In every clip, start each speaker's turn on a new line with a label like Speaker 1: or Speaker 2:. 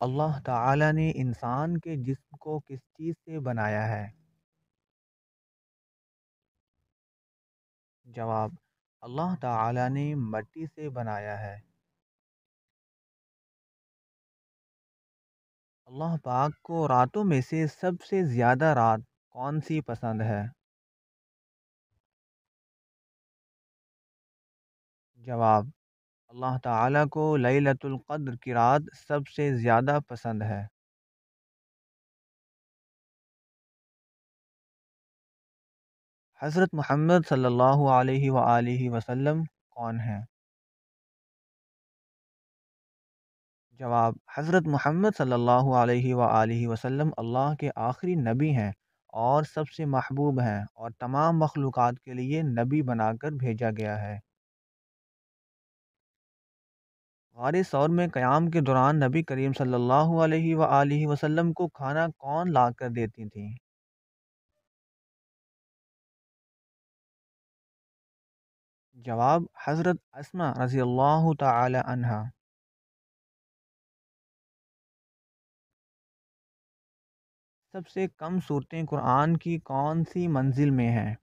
Speaker 1: اللہ تعالی نے انسان کے جسم کو کس چیز سے بنایا ہے؟ جواب: اللہ تعالی نے مٹی سے بنایا ہے۔ اللہ پاک کو راتوں میں سے سب سے زیادہ رات کون سی پسند ہے؟ جواب: اللہ تعالی کو لیلۃ القدر کی رات سب سے زیادہ پسند ہے۔ حضرت محمد صلی اللہ علیہ وآلہ وسلم کون ہیں؟ جواب: حضرت محمد صلی اللہ علیہ وآلہ وسلم اللہ کے آخری نبی ہیں اور سب سے محبوب ہیں، اور تمام مخلوقات کے لیے نبی بنا کر بھیجا گیا ہے۔ غار ثور میں قیام کے دوران نبی کریم صلی اللہ علیہ وآلہ وسلم کو کھانا کون لا کر دیتی تھی؟ جواب: حضرت اسماء رضی اللہ تعالی عنہا۔ سب سے کم صورتیں قرآن کی کون سی منزل میں ہیں؟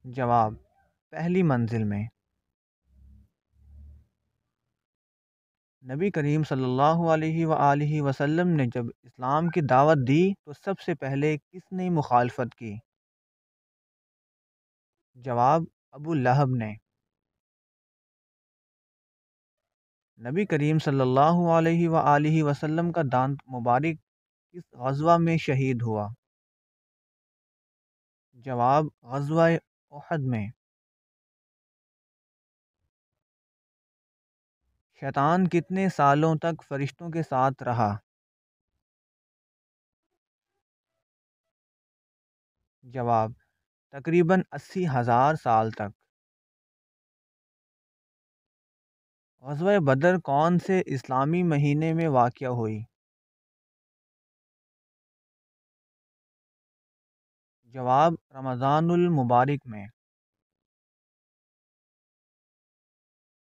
Speaker 1: جواب: پہلی منزل میں۔ نبی کریم صلی اللہ علیہ وآلہ وسلم نے جب اسلام کی دعوت دی تو سب سے پہلے کس نے مخالفت کی؟ جواب: ابو لہب نے۔ نبی کریم صلی اللہ علیہ وآلہ وسلم کا دانت مبارک کس غزوہ میں شہید ہوا؟ جواب: غزوہ احد میں۔ شیطان کتنے سالوں تک فرشتوں کے ساتھ رہا؟ جواب: تقریباً 80,000 سال تک۔ غزوہ بدر کون سے اسلامی مہینے میں واقع ہوئی؟ جواب: رمضان المبارک میں۔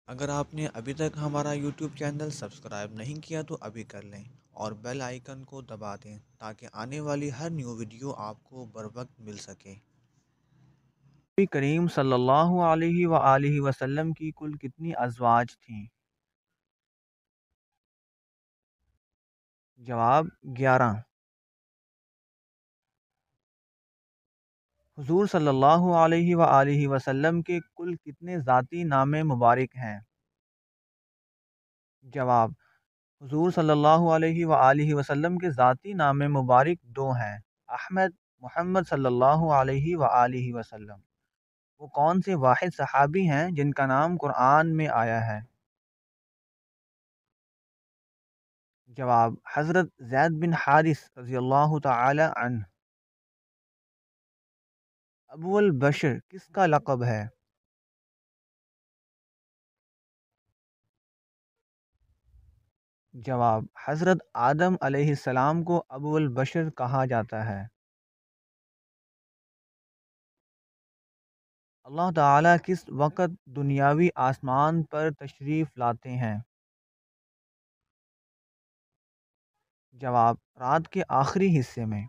Speaker 1: اگر آپ نے ابھی تک ہمارا یوٹیوب چینل سبسکرائب نہیں کیا تو ابھی کر لیں اور بیل آئیکن کو دبا دیں تاکہ آنے والی ہر نیو ویڈیو آپ کو بروقت مل سکے۔ نبی کریم صلی اللہ علیہ وآلہ وسلم کی کل کتنی ازواج تھیں؟ جواب: 11۔ حضور صلی اللہ علیہ وآلہ وسلم کے کل کتنے ذاتی نام مبارک ہیں؟ جواب: حضور صلی اللہ علیہ وآلہ وسلم کے ذاتی نام مبارک 2 ہیں: احمد، محمد صلی اللہ علیہ وآلہ وسلم۔ وہ کون سے واحد صحابی ہیں جن کا نام قرآن میں آیا ہے؟ جواب: حضرت زید بن حارث رضی اللہ تعالی عنہ۔ ابو البشر کس کا لقب ہے؟ جواب: حضرت آدم علیہ السلام کو ابو البشر کہا جاتا ہے۔ اللہ تعالیٰ کس وقت دنیاوی آسمان پر تشریف لاتے ہیں؟ جواب: رات کے آخری حصے میں۔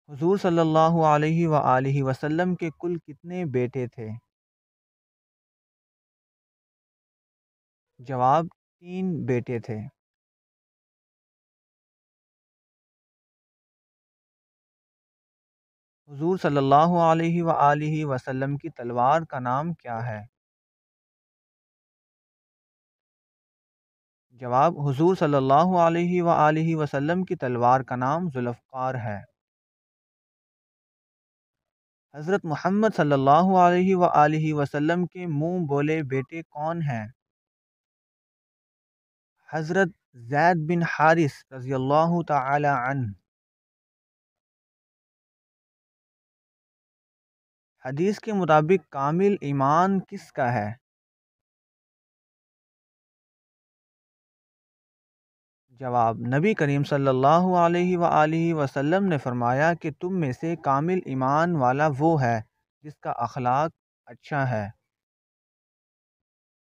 Speaker 1: حضور صلی اللہ علیہ وآلہ وسلم کے کل کتنے بیٹے تھے؟ جواب: 3 بیٹے تھے۔ حضور صلی اللہ علیہ وآلہ وسلم کی تلوار کا نام کیا ہے؟ جواب: حضور صلی اللہ علیہ وآلہ وسلم کی تلوار کا نام ذوالفقار ہے۔ حضرت محمد صلی اللہ علیہ وآلہ وسلم کے منہ بولے بیٹے کون ہیں؟ حضرت زید بن حارث رضی اللہ تعالی عنہ۔ حدیث کے مطابق کامل ایمان کس کا ہے؟ جواب: نبی کریم صلی اللہ علیہ وآلہ وسلم نے فرمایا کہ تم میں سے کامل ایمان والا وہ ہے جس کا اخلاق اچھا ہے